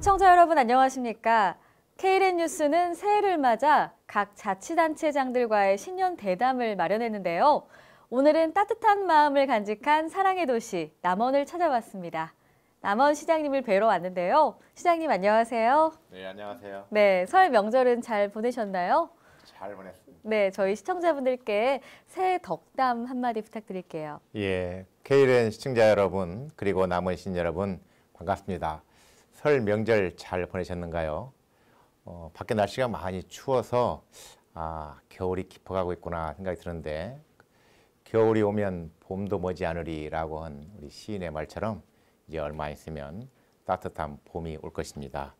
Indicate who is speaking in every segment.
Speaker 1: 시청자 여러분 안녕하십니까? KLN 뉴스는 새해를 맞아 각 자치단체장들과의 신년 대담을 마련했는데요. 오늘은 따뜻한 마음을 간직한 사랑의 도시 남원을 찾아왔습니다. 남원 시장님을 뵈러 왔는데요. 시장님 안녕하세요.
Speaker 2: 네, 안녕하세요.
Speaker 1: 네, 설 명절은 잘 보내셨나요?
Speaker 2: 잘 보냈습니다.
Speaker 1: 네, 저희 시청자분들께 새해 덕담 한마디 부탁드릴게요.
Speaker 2: 예, KLN 시청자 여러분 그리고 남원 시민 여러분 반갑습니다. 설 명절 잘 보내셨는가요? 밖에 날씨가 많이 추워서 겨울이 깊어가고 있구나 생각이 드는데 겨울이 오면 봄도 머지않으리라고 한 우리 시인의 말처럼 이제 얼마 있으면 따뜻한 봄이 올 것입니다.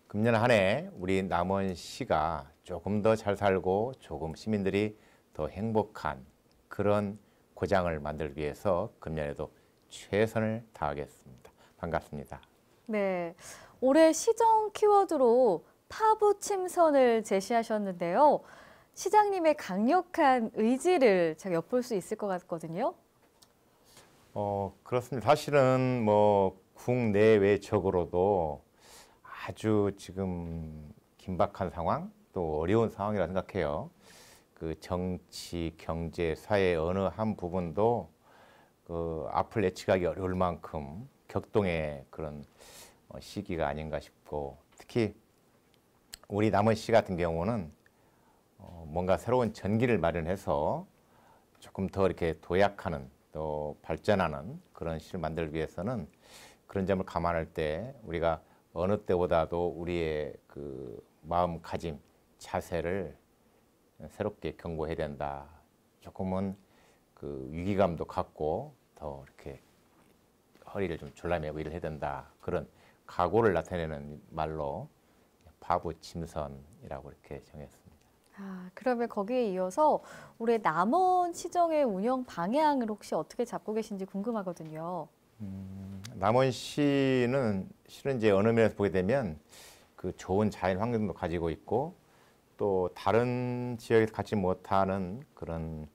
Speaker 2: 금년 한 해 우리 남원시가 조금 더 잘 살고 조금 시민들이 더 행복한 그런 고장을 만들기 위해서 금년에도 최선을 다하겠습니다. 반갑습니다.
Speaker 1: 네, 올해 시정 키워드로 파부침선을 제시하셨는데요. 시장님의 강력한 의지를 제가 엿볼 수 있을 것 같거든요.
Speaker 2: 그렇습니다. 사실은 뭐 국내외적으로도 아주 지금 긴박한 상황, 또 어려운 상황이라 생각해요. 그 정치, 경제, 사회 어느 한 부분도 그 앞을 예측하기 어려울 만큼 격동의 그런 시기가 아닌가 싶고, 특히 우리 남원시 같은 경우는 뭔가 새로운 전기를 마련해서 조금 더 이렇게 도약하는 또 발전하는 그런 시를 만들기 위해서는 그런 점을 감안할 때 우리가 어느 때보다도 우리의 그 마음가짐, 자세를 새롭게 경고해야 된다. 조금은 그 위기감도 갖고 더 이렇게 허리를 좀 졸라매고 일을 해야 된다. 그런 각오를 나타내는 말로 파부침선이라고 이렇게 정했습니다.
Speaker 1: 그러면 거기에 이어서 올해 남원 시정의 운영 방향을 혹시 어떻게 잡고 계신지 궁금하거든요.
Speaker 2: 남원시는 실은 이제 어느 면에서 보게 되면 그 좋은 자연 환경도 가지고 있고 또 다른 지역에서 갖지 못하는 그런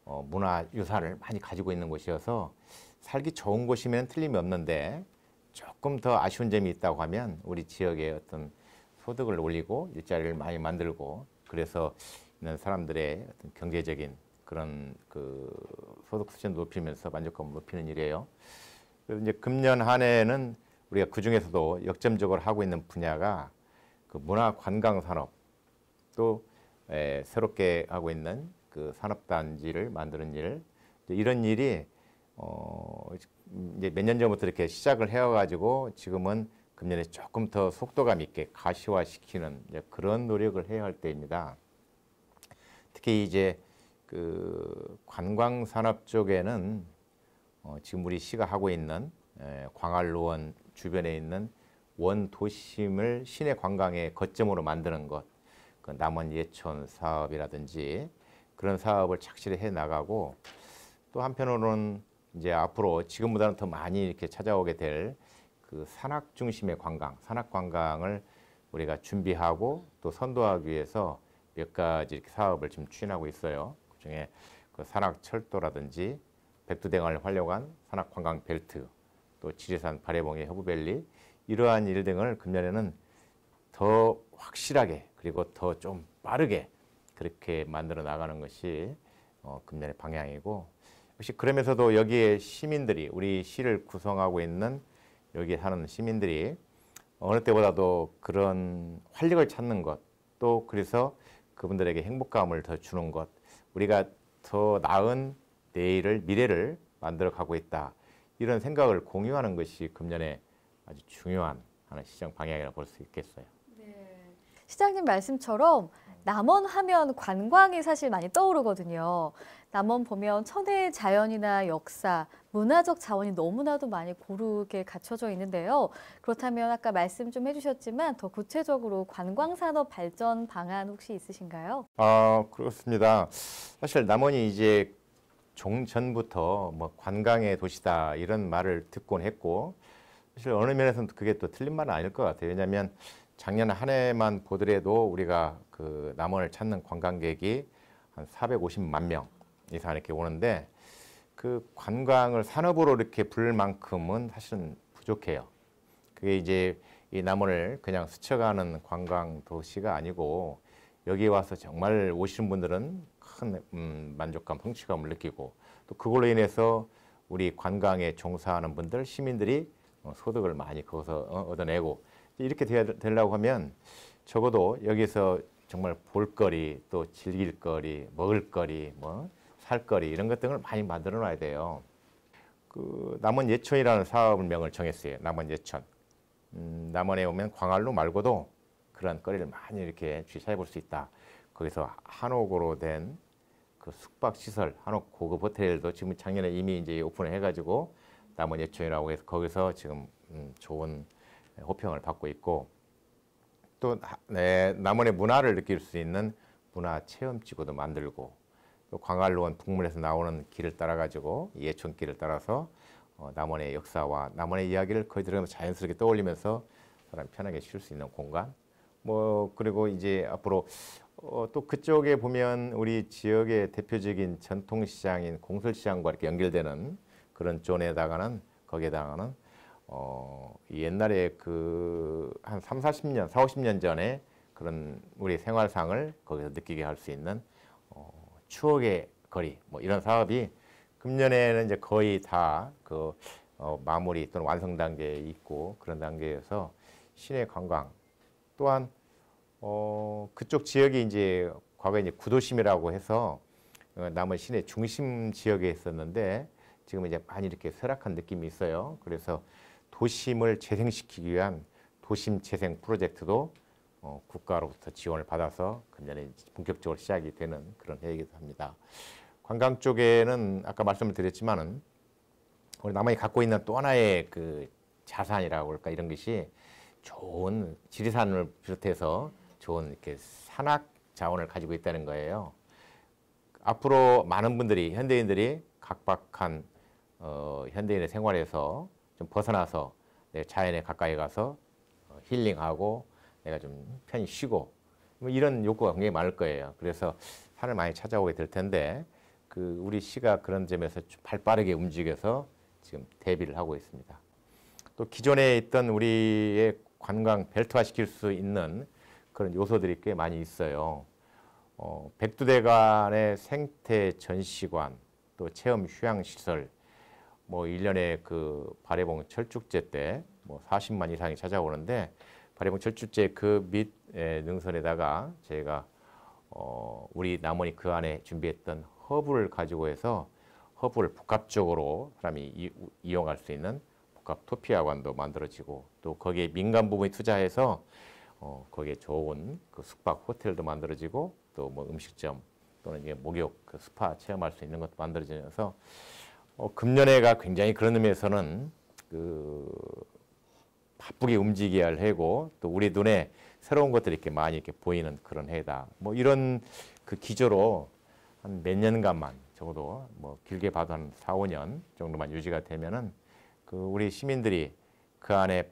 Speaker 2: 문화 유산을 많이 가지고 있는 곳이어서 살기 좋은 곳이면 틀림이 없는데 조금 더 아쉬운 점이 있다고 하면 우리 지역의 어떤 소득을 올리고 일자리를 많이 만들고 그래서 있는 사람들의 어떤 경제적인 그런 그 소득 수준을 높이면서 만족감을 높이는 일이에요. 그래서 이제 금년 한 해는 우리가 그 중에서도 역점적으로 하고 있는 분야가 그 문화 관광 산업 또 새롭게 하고 있는 그 산업단지를 만드는 일 이런 일이 이제 몇 년 전부터 이렇게 시작을 해와가지고 지금은 금년에 조금 더 속도감 있게 가시화시키는 그런 노력을 해야 할 때입니다. 특히 이제 그 관광 산업 쪽에는 지금 우리 시가 하고 있는 광활로원 주변에 있는 원도심을 시내 관광의 거점으로 만드는 것, 그 남원 예촌 사업이라든지 그런 사업을 착실히 해 나가고 또 한편으로는 이제 앞으로 지금보다는 더 많이 이렇게 찾아오게 될 그 산악 중심의 관광, 산악 관광을 우리가 준비하고 또 선도하기 위해서 몇 가지 이렇게 사업을 지금 추진하고 있어요. 그중에 그 산악 철도라든지 백두대간을 활용한 산악 관광 벨트, 또 지리산 발해봉의 허브밸리 이러한 일 등을 금년에는 더 확실하게 그리고 더 좀 빠르게 그렇게 만들어 나가는 것이 금년의 방향이고 역시 그러면서도 여기에 시민들이 우리 시를 구성하고 있는 여기에 사는 시민들이 어느 때보다도 그런 활력을 찾는 것 또 그래서 그분들에게 행복감을 더 주는 것 우리가 더 나은 내일을 미래를 만들어 가고 있다 이런 생각을 공유하는 것이 금년에 아주 중요한 하나의 시정 방향이라고 볼 수 있겠어요.
Speaker 1: 네. 시장님 말씀처럼 남원 하면 관광이 사실 많이 떠오르거든요. 남원 보면 천혜의 자연이나 역사, 문화적 자원이 너무나도 많이 고르게 갖춰져 있는데요. 그렇다면 아까 말씀 좀 해주셨지만 더 구체적으로 관광산업 발전 방안 혹시 있으신가요?
Speaker 2: 그렇습니다. 사실 남원이 이제 종전부터 뭐 관광의 도시다 이런 말을 듣곤 했고 사실 어느 면에서는 그게 또 틀린 말은 아닐 것 같아요. 왜냐하면 작년 한 해만 보더라도 우리가 그 남원을 찾는 관광객이 한 450만 명 이상 이렇게 오는데 그 관광을 산업으로 이렇게 부를 만큼은 사실은 부족해요. 그게 이제 이 남원을 그냥 스쳐가는 관광 도시가 아니고 여기 와서 정말 오시는 분들은 큰 만족감, 성취감을 느끼고 또 그걸로 인해서 우리 관광에 종사하는 분들, 시민들이 소득을 많이 거기서 얻어내고 이렇게 되려고 하면 적어도 여기서 정말 볼거리, 또 즐길거리, 먹을거리, 뭐 살거리 이런 것들을 많이 만들어 놔야 돼요. 그 남원 예촌이라는 사업명을 정했어요. 남원 예촌. 남원에 오면 광활로 말고도 그런 거리를 많이 이렇게 찾아볼 수 있다. 거기서 한옥으로 된 그 숙박 시설, 한옥 고급 호텔도 지금 작년에 이미 이제 오픈을 해가지고 남원 예촌이라고 해서 거기서 지금 좋은 호평을 받고 있고 또 남원의 문화를 느낄 수 있는 문화 체험지구도 만들고 또 광활로원 북문에서 나오는 길을 따라 가지고 예촌길을 따라서 남원의 역사와 남원의 이야기를 거기 들으면서 자연스럽게 떠올리면서 사람 편하게 쉴 수 있는 공간. 뭐 그리고 이제 앞으로 또 그쪽에 보면 우리 지역의 대표적인 전통시장인 공설시장과 이렇게 연결되는 그런 존에다가는 거기에다가는 옛날에 그 한 3, 40년, 4, 50년 전에 그런 우리 생활상을 거기서 느끼게 할 수 있는 추억의 거리 뭐 이런 사업이 금년에는 이제 거의 다 그 마무리 또는 완성 단계에 있고 그런 단계에서 시내 관광 또한 그쪽 지역이 이제 과거에 이제 구도심이라고 해서 남원 시내 중심 지역에 있었는데 지금 이제 많이 이렇게 쇠락한 느낌이 있어요. 그래서 도심을 재생시키기 위한 도심 재생 프로젝트도 국가로부터 지원을 받아서 금년에 본격적으로 시작이 되는 그런 해이기도 합니다. 관광 쪽에는 아까 말씀을 드렸지만은 우리 남원이 갖고 있는 또 하나의 그 자산이라고 할까 이런 것이 좋은 지리산을 비롯해서 좋은 이렇게 산악 자원을 가지고 있다는 거예요. 앞으로 많은 분들이 현대인들이 각박한 현대인의 생활에서 좀 벗어나서 자연에 가까이 가서 힐링하고 내가 좀 편히 쉬고 뭐 이런 욕구가 굉장히 많을 거예요. 그래서 산을 많이 찾아오게 될 텐데 그 우리 시가 그런 점에서 좀 발빠르게 움직여서 지금 대비를 하고 있습니다. 또 기존에 있던 우리의 관광 벨트화 시킬 수 있는 그런 요소들이 꽤 많이 있어요. 백두대간의 생태 전시관, 또 체험 휴양 시설, 뭐 1년에 그 발해봉 철쭉제 때 뭐 40만 이상이 찾아오는데 발해봉 철쭉제 그 밑 능선에다가 저희가 우리 남원이 그 안에 준비했던 허브를 가지고 해서 허브를 복합적으로 사람이 이용할 수 있는 복합 토피아관도 만들어지고 또 거기에 민간 부분이 투자해서 거기에 좋은 그 숙박 호텔도 만들어지고 또 뭐 음식점 또는 이게 목욕 그 스파 체험할 수 있는 것도 만들어지면서 금년해가 굉장히 그런 의미에서는 그 바쁘게 움직여야 할 해고 또 우리 눈에 새로운 것들이 이렇게 많이 이렇게 보이는 그런 해다. 뭐 이런 그 기조로 한 몇 년간만 적어도 뭐 길게 봐도 한 4, 5년 정도만 유지가 되면은 그 우리 시민들이 그 안에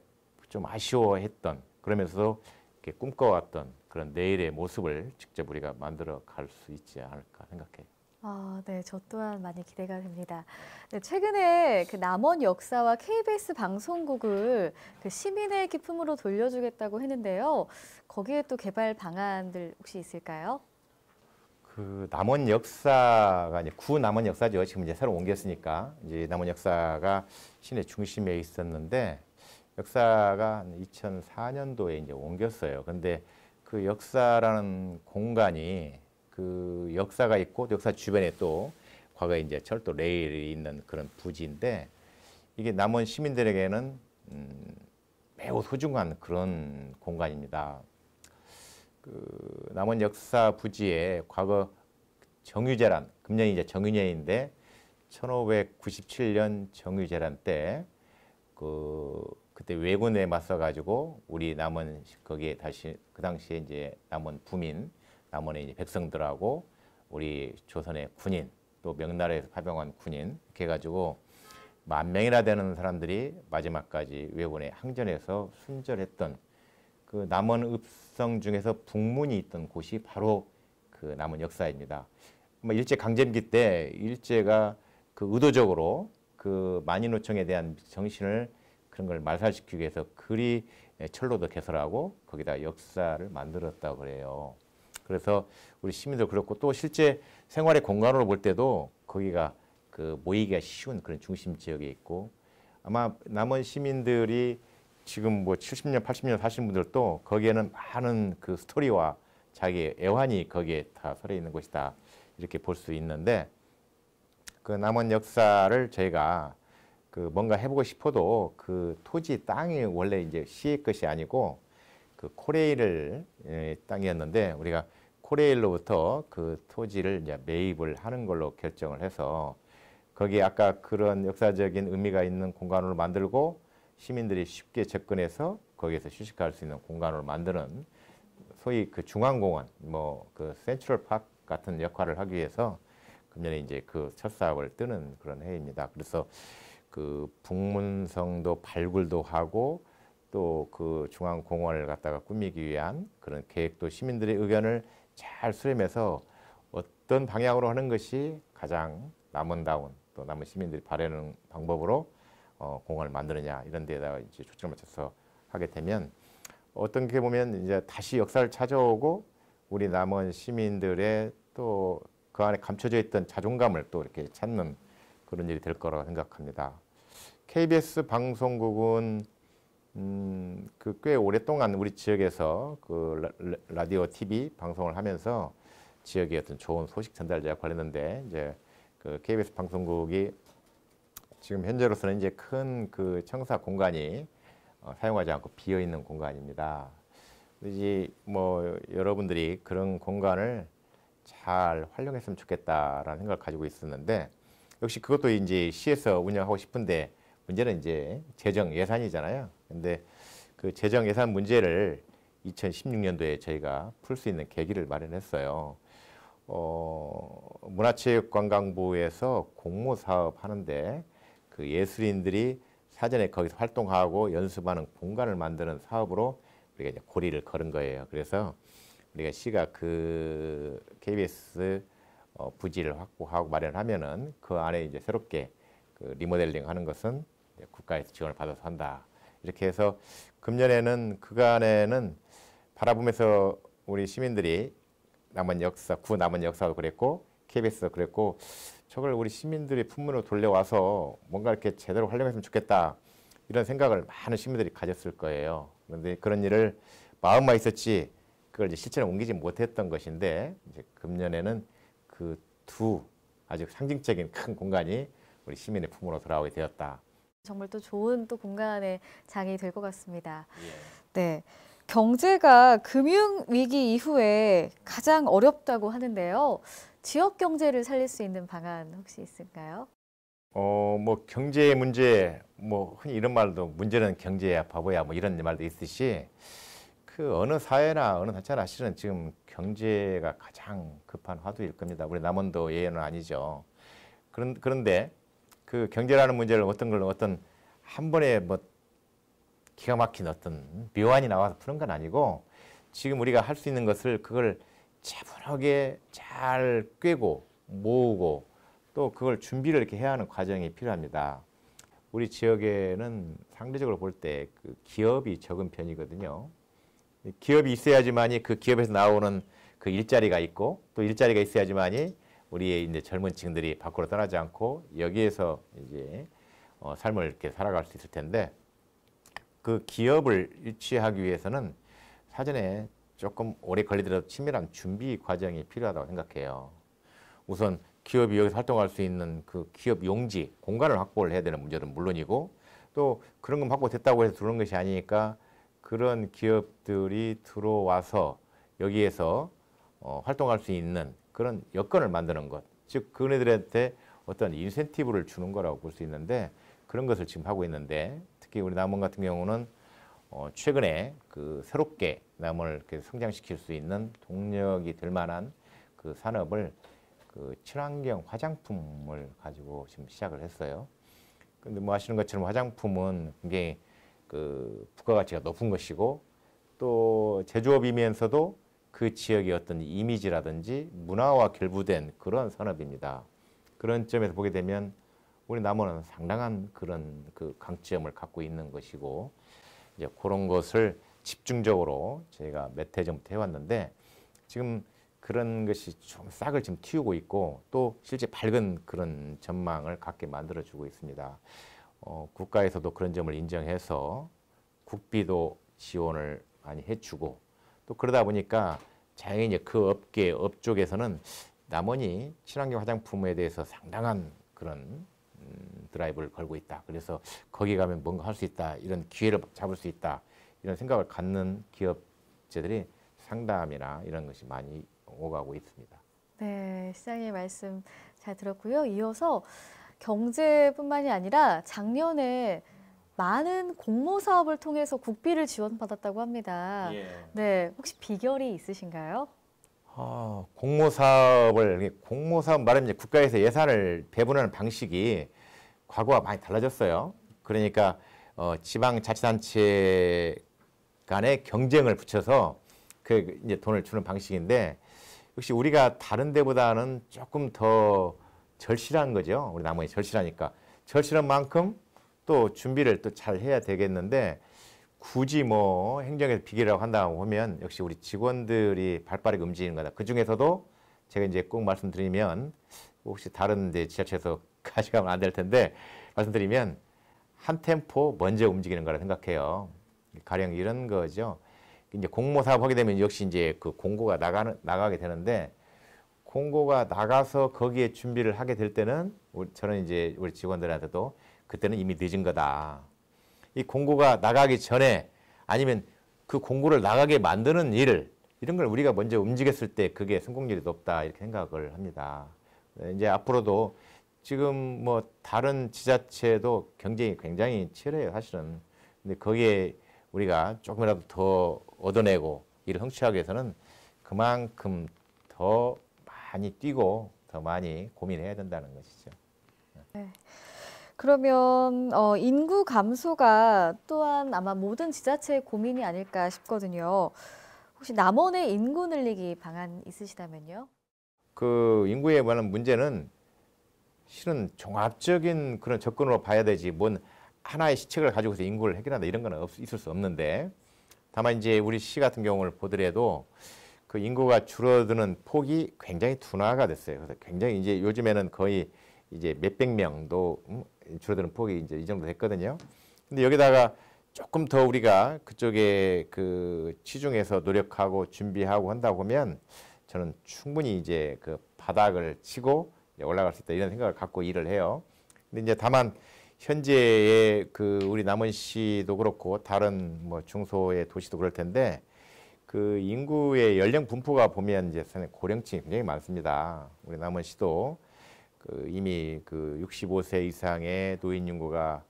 Speaker 2: 좀 아쉬워했던 그러면서도 이렇게 꿈꿔왔던 그런 내일의 모습을 직접 우리가 만들어 갈 수 있지 않을까 생각해요.
Speaker 1: 아, 네, 저 또한 많이 기대가 됩니다. 네, 최근에 그 남원 역사와 KBS 방송국을 그 시민의 기품으로 돌려주겠다고 했는데요. 거기에 또 개발 방안들 혹시 있을까요?
Speaker 2: 그 남원 역사가 이제 구 남원 역사죠. 지금 이제 새로 옮겼으니까 이제 남원 역사가 시내 중심에 있었는데 역사가 2004년도에 이제 옮겼어요. 근데 그 역사라는 공간이 그 역사가 있고 역사 주변에 또 과거에 이제 철도 레일이 있는 그런 부지인데 이게 남원 시민들에게는 매우 소중한 그런 공간입니다. 그 남원 역사 부지에 과거 정유재란 금년이 이제 정유년인데 1597년 정유재란 때 그때 왜군에 맞서 가지고 우리 남원 거기에 다시 그 당시에 이제 남원 부민 남원의 이제 백성들하고 우리 조선의 군인 또 명나라에서 파병한 군인 이렇게 해가지고 10,000명이나 되는 사람들이 마지막까지 왜군에 항전해서 순절했던 그 남원 읍성 중에서 북문이 있던 곳이 바로 그 남원 역사입니다. 일제 강점기 때 일제가 그 의도적으로 그 만인노총에 대한 정신을 그런 걸 말살시키기 위해서 그리 철로도 개설하고 거기다 역사를 만들었다고 그래요. 그래서 우리 시민들 그렇고 또 실제 생활의 공간으로 볼 때도 거기가 그 모이기가 쉬운 그런 중심 지역에 있고 아마 남원 시민들이 지금 뭐 70년, 80년 사시는 분들도 거기에는 많은 그 스토리와 자기 애환이 거기에 다 서려 있는 곳이다. 이렇게 볼 수 있는데 그 남원 역사를 저희가 그 뭔가 해보고 싶어도 그 토지 땅이 원래 이제 시의 것이 아니고 그 코레일 땅이었는데 우리가 코레일로부터 그 토지를 이제 매입을 하는 걸로 결정을 해서 거기에 아까 그런 역사적인 의미가 있는 공간으로 만들고 시민들이 쉽게 접근해서 거기에서 휴식할 수 있는 공간으로 만드는 소위 그 중앙공원, 뭐 그 센트럴 파크 같은 역할을 하기 위해서 금년에 이제 그 첫 사업을 뜨는 그런 해입니다. 그래서 그 북문성도 발굴도 하고 또 그 중앙공원을 갖다가 꾸미기 위한 그런 계획도 시민들의 의견을 잘 수렴해서 어떤 방향으로 하는 것이 가장 남원다운 또 남원 시민들이 바라는 방법으로 공원을 만드느냐 이런 데다가 이제 초점을 맞춰서 하게 되면 어떤 게 보면 이제 다시 역사를 찾아오고 우리 남원 시민들의 또 그 안에 감춰져 있던 자존감을 또 이렇게 찾는 그런 일이 될 거라고 생각합니다. KBS 방송국은 그 꽤 오랫동안 우리 지역에서 그 라디오, TV 방송을 하면서 지역의 어떤 좋은 소식 전달자 역할을 했는데 이제 그 KBS 방송국이 지금 현재로서는 이제 큰 그 청사 공간이 사용하지 않고 비어 있는 공간입니다. 이제 뭐 여러분들이 그런 공간을 잘 활용했으면 좋겠다라는 생각을 가지고 있었는데 역시 그것도 이제 시에서 운영하고 싶은데 문제는 이제 재정 예산이잖아요. 근데 그 재정 예산 문제를 2016년도에 저희가 풀 수 있는 계기를 마련했어요. 문화체육관광부에서 공모 사업 하는데 그 예술인들이 사전에 거기서 활동하고 연습하는 공간을 만드는 사업으로 우리가 이제 고리를 걸은 거예요. 그래서 우리가 시가 그 KBS 부지를 확보하고 마련하면은 그 안에 이제 새롭게 그 리모델링 하는 것은 국가에서 지원을 받아서 한다. 이렇게 해서 금년에는 그간에는 바라보면서 우리 시민들이 남원 역사, 구 남원 역사도 그랬고 KBS도 그랬고 저걸 우리 시민들이 품으로 돌려와서 뭔가 이렇게 제대로 활용했으면 좋겠다. 이런 생각을 많은 시민들이 가졌을 거예요. 그런데 그런 일을 마음만 있었지 그걸 이제 실체로 옮기지 못했던 것인데 이제 금년에는 그 두 아주 상징적인 큰 공간이 우리 시민의 품으로 돌아오게 되었다.
Speaker 1: 정말 또 좋은 또 공간의 장이 될 것 같습니다.
Speaker 2: 예.
Speaker 1: 네. 경제가 금융위기 이후에 가장 어렵다고 하는데요. 지역 경제를 살릴 수 있는 방안 혹시 있을까요?
Speaker 2: 뭐 경제 문제, 뭐 흔히 이런 말도 문제는 경제야 바보야 뭐 이런 말도 있듯이 그 어느 사회나 어느 단체나 실은 지금 경제가 가장 급한 화두일 겁니다. 우리 남원도 예외는 아니죠. 그런데 그 경제라는 문제를 어떤 한 번에 뭐 기가 막힌 어떤 묘안이 나와서 푸는 건 아니고 지금 우리가 할 수 있는 것을 그걸 차분하게 잘 꿰고 모으고 또 그걸 준비를 이렇게 해야 하는 과정이 필요합니다. 우리 지역에는 상대적으로 볼 때 그 기업이 적은 편이거든요. 기업이 있어야지만이 그 기업에서 나오는 그 일자리가 있고 또 일자리가 있어야지만이 우리의 이제 젊은 층들이 밖으로 떠나지 않고 여기에서 이제 삶을 이렇게 살아갈 수 있을 텐데 그 기업을 유치하기 위해서는 사전에 조금 오래 걸리더라도 치밀한 준비 과정이 필요하다고 생각해요. 우선 기업이 여기서 활동할 수 있는 그 기업 용지, 공간을 확보를 해야 되는 문제는 물론이고 또 그런 건 확보됐다고 해서 들어오는 것이 아니니까 그런 기업들이 들어와서 여기에서 활동할 수 있는 그런 여건을 만드는 것, 즉 그네들한테 어떤 인센티브를 주는 거라고 볼 수 있는데 그런 것을 지금 하고 있는데 특히 우리 남원 같은 경우는 최근에 그 새롭게 남원을 이렇게 성장시킬 수 있는 동력이 될 만한 그 산업을 그 친환경 화장품을 가지고 지금 시작을 했어요. 근데 뭐 아시는 것처럼 화장품은 굉장히 그 부가가치가 높은 것이고 또 제조업이면서도 그 지역의 어떤 이미지라든지 문화와 결부된 그런 산업입니다. 그런 점에서 보게 되면 우리 남원은 상당한 그런 그 강점을 갖고 있는 것이고 이제 그런 것을 집중적으로 저희가 몇 해 전부터 해왔는데 지금 그런 것이 좀 싹을 지금 틔우고 있고 또 실제 밝은 그런 전망을 갖게 만들어주고 있습니다. 국가에서도 그런 점을 인정해서 국비도 지원을 많이 해주고 또 그러다 보니까 자연히 이제 그 업쪽에서는 남원이 친환경 화장품에 대해서 상당한 그런 드라이브를 걸고 있다. 그래서 거기 가면 뭔가 할 수 있다. 이런 기회를 잡을 수 있다. 이런 생각을 갖는 기업체들이 상담이나 이런 것이 많이 오가고 있습니다.
Speaker 1: 네, 시장님 말씀 잘 들었고요. 이어서 경제뿐만이 아니라 작년에 많은 공모 사업을 통해서 국비를 지원받았다고 합니다. 네, 혹시 비결이 있으신가요?
Speaker 2: 공모사업 말하면 이제 국가에서 예산을 배분하는 방식이 과거와 많이 달라졌어요. 그러니까 지방자치단체 간의 경쟁을 붙여서 그 이제 돈을 주는 방식인데 역시 우리가 다른 데보다는 조금 더 절실한 거죠. 우리 남원이 절실하니까 절실한 만큼 또 준비를 또 잘 해야 되겠는데 굳이 뭐 행정에서 비결이라고 한다고 하면 역시 우리 직원들이 발빠르게 움직이는 거다. 그 중에서도 제가 이제 꼭 말씀드리면 혹시 다른 데 지자체에서 가져가면 안 될 텐데 말씀드리면 한 템포 먼저 움직이는 거라 생각해요. 가령 이런 거죠. 이제 공모 사업 하게 되면 역시 이제 그 공고가 나가게 되는데 공고가 나가서 거기에 준비를 하게 될 때는 저는 이제 우리 직원들한테도 그때는 이미 늦은 거다. 이 공고가 나가기 전에 아니면 그 공고를 나가게 만드는 일 이런 걸 우리가 먼저 움직였을 때 그게 성공률이 높다 이렇게 생각을 합니다. 이제 앞으로도 지금 뭐 다른 지자체도 경쟁이 굉장히 치열해요 사실은. 근데 거기에 우리가 조금이라도 더 얻어내고 이를 성취하기 위해서는 그만큼 더 많이 뛰고 더 많이 고민해야 된다는 것이죠.
Speaker 1: 네. 그러면 인구 감소가 또한 아마 모든 지자체의 고민이 아닐까 싶거든요. 혹시 남원의 인구 늘리기 방안 있으시다면요?
Speaker 2: 그 인구에 관한 문제는 실은 종합적인 그런 접근으로 봐야 되지 뭔 하나의 시책을 가지고서 인구를 해결한다 이런 건 있을 수 없는데 다만 이제 우리 시 같은 경우를 보더라도 그 인구가 줄어드는 폭이 굉장히 둔화가 됐어요. 그래서 굉장히 이제 요즘에는 거의 이제 몇백 명도 줄어드는 폭이 이제 이 정도 됐거든요. 근데 여기다가 조금 더 우리가 그쪽에 그 치중해서 노력하고 준비하고 한다 보면 저는 충분히 이제 그 바닥을 치고 올라갈 수 있다 이런 생각을 갖고 일을 해요. 근데 이제 다만 현재의 그 우리 남원시도 그렇고 다른 뭐 중소의 도시도 그럴 텐데 그 인구의 연령 분포가 보면 이제 고령층이 굉장히 많습니다. 우리 남원시도 그 이미 그 65세 이상의 노인 인구가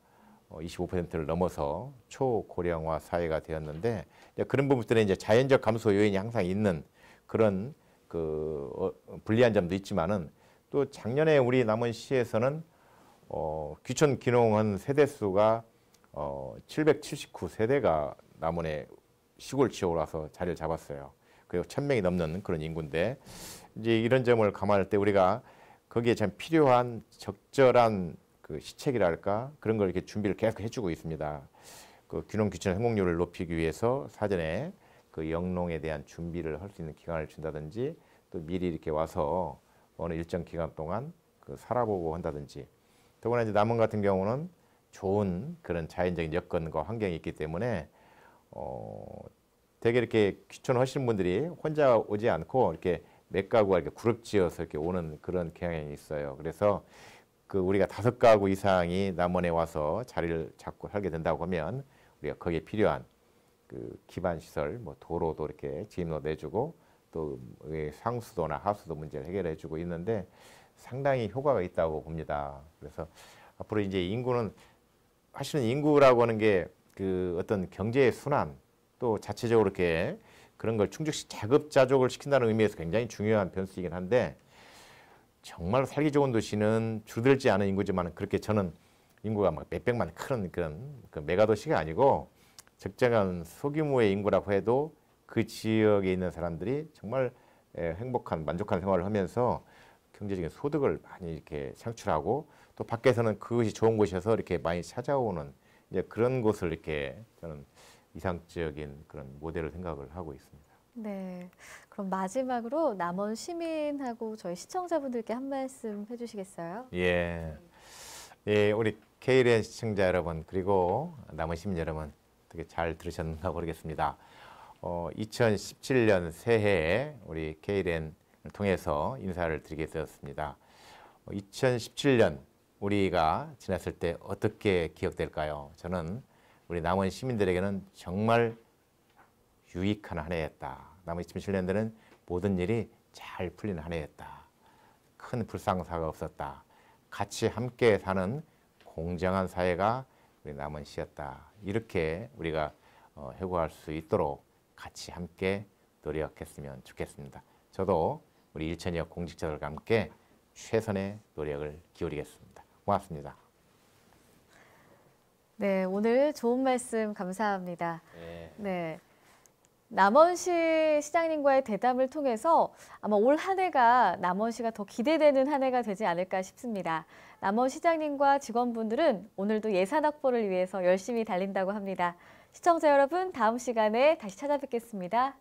Speaker 2: 25%를 넘어서 초고령화 사회가 되었는데 그런 부분들은 이제 자연적 감소 요인이 항상 있는 그런 그 불리한 점도 있지만은 또 작년에 우리 남원시에서는 귀촌 귀농한 세대 수가 779세대가 남원의 시골 지역으로 와서 자리를 잡았어요. 그리고 1000명이 넘는 그런 인구인데 이제 이런 점을 감안할 때 우리가 거기에 참 필요한 적절한 그 시책이랄까 그런 걸 이렇게 준비를 계속 해주고 있습니다. 그 귀농 귀촌 성공률을 높이기 위해서 사전에 그 영농에 대한 준비를 할 수 있는 기간을 준다든지 또 미리 이렇게 와서 어느 일정 기간 동안 그 살아보고 한다든지 더구나 이제 남원 같은 경우는 좋은 그런 자연적인 여건과 환경이 있기 때문에 되게 이렇게 귀촌하시는 분들이 혼자 오지 않고 이렇게 몇 가구가 이렇게 그룹지어서 이렇게 오는 그런 경향이 있어요. 그래서 그 우리가 5가구 이상이 남원에 와서 자리를 잡고 살게 된다고 하면 우리가 거기에 필요한 그 기반 시설, 뭐 도로도 이렇게 지임로 내주고 또 상수도나 하수도 문제를 해결해주고 있는데 상당히 효과가 있다고 봅니다. 그래서 앞으로 이제 인구는 사실은 인구라고 하는 게 그 어떤 경제의 순환 또 자체적으로 이렇게 그런 걸 충족시 자급자족을 시킨다는 의미에서 굉장히 중요한 변수이긴 한데 정말 살기 좋은 도시는 줄어들지 않은 인구지만 그렇게 저는 인구가 막 몇백만 큰 그런 그 메가도시가 아니고 적정한 소규모의 인구라고 해도 그 지역에 있는 사람들이 정말 행복한 만족한 생활을 하면서 경제적인 소득을 많이 이렇게 창출하고 또 밖에서는 그것이 좋은 곳이어서 이렇게 많이 찾아오는 이제 그런 곳을 이렇게 저는 이상적인 그런 모델을 생각을 하고 있습니다.
Speaker 1: 네. 그럼 마지막으로 남원 시민하고 저희 시청자분들께 한 말씀 해주시겠어요?
Speaker 2: 예, 예, 우리 KLN 시청자 여러분 그리고 남원 시민 여러분 어떻게 잘 들으셨는가 모르겠습니다. 2017년 새해에 우리 KLN을 통해서 인사를 드리게 되었습니다. 2017년 우리가 지났을 때 어떻게 기억될까요? 저는 우리 남원 시민들에게는 정말 유익한 한 해였다. 남은 2017년도는 모든 일이 잘 풀리는 한 해였다. 큰 불상사가 없었다. 같이 함께 사는 공정한 사회가 우리 남원시였다. 이렇게 우리가 회고할 수 있도록 같이 함께 노력했으면 좋겠습니다. 저도 우리 일천역 공직자들과 함께 최선의 노력을 기울이겠습니다. 고맙습니다.
Speaker 1: 네, 오늘 좋은 말씀 감사합니다.
Speaker 2: 네.
Speaker 1: 네. 남원시 시장님과의 대담을 통해서 아마 올 한 해가 남원시가 더 기대되는 한 해가 되지 않을까 싶습니다. 남원시장님과 직원분들은 오늘도 예산 확보를 위해서 열심히 달린다고 합니다. 시청자 여러분, 다음 시간에 다시 찾아뵙겠습니다.